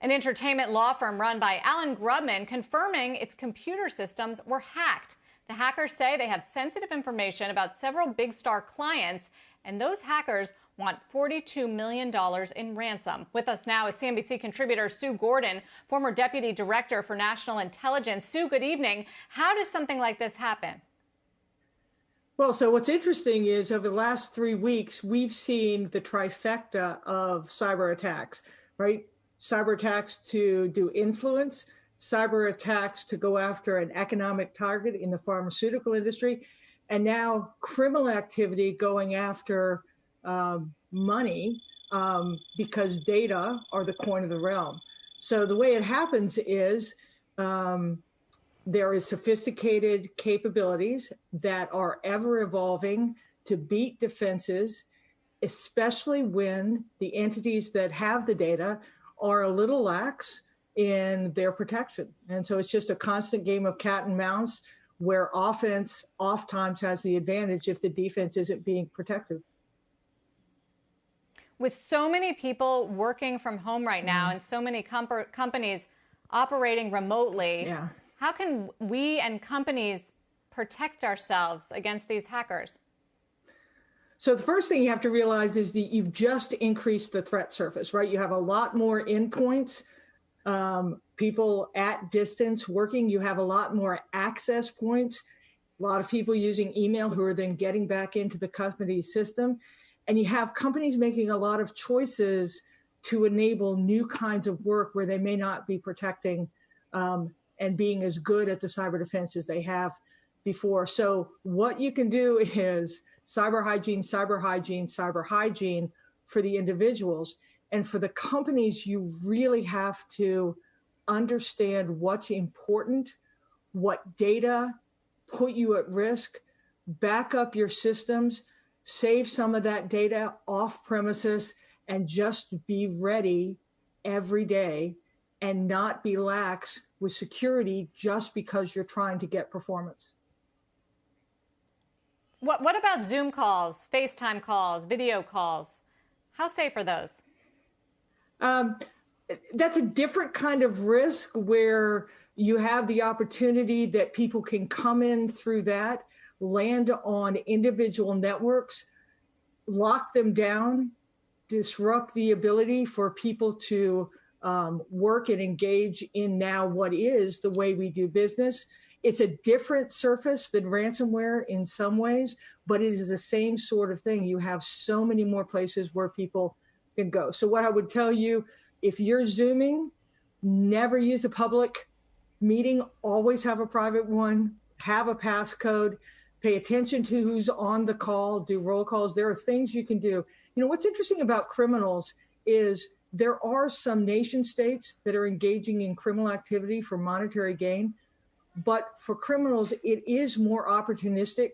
An entertainment law firm run by Alan Grubman confirming its computer systems were hacked. The hackers say they have sensitive information about several big star clients, and those hackers want $42 million in ransom. With us now is CNBC contributor Sue Gordon, former Deputy Director for National Intelligence. Sue, good evening. How does something like this happen? Well, so what's interesting is over the last 3 weeks, we've seen the trifecta of cyber attacks, right? Cyber attacks to do influence, cyber attacks to go after an economic target in the pharmaceutical industry, and now criminal activity going after money because data are the coin of the realm. So the way it happens is there is sophisticated capabilities that are ever evolving to beat defenses, especially when the entities that have the data are a little lax in their protection. And so it's just a constant game of cat and mouse where offense oftentimes has the advantage if the defense isn't being protective. With so many people working from home right now and so many companies operating remotely, how can we and companies protect ourselves against these hackers? So the first thing you have to realize is that you've just increased the threat surface, right? You have a lot more endpoints, people at distance working. You have a lot more access points, a lot of people using email who are then getting back into the company system. And you have companies making a lot of choices to enable new kinds of work where they may not be protecting and being as good at the cyber defense as they have before. So what you can do is cyber hygiene, cyber hygiene, cyber hygiene for the individuals. And for the companies, you really have to understand what's important, what data put you at risk, back up your systems, save some of that data off premises, and just be ready every day and not be lax with security just because you're trying to get performance. What about Zoom calls, FaceTime calls, video calls? How safe are those? That's a different kind of risk where you have the opportunity that people can come in through that, land on individual networks, lock them down, disrupt the ability for people to work and engage in now what is the way we do business. It's a different surface than ransomware in some ways, but it is the same sort of thing. You have so many more places where people can go. So what I would tell you, if you're Zooming, never use a public meeting, always have a private one, have a passcode, pay attention to who's on the call, do roll calls. There are things you can do. You know, what's interesting about criminals is there are some nation states that are engaging in criminal activity for monetary gain. But for criminals, it is more opportunistic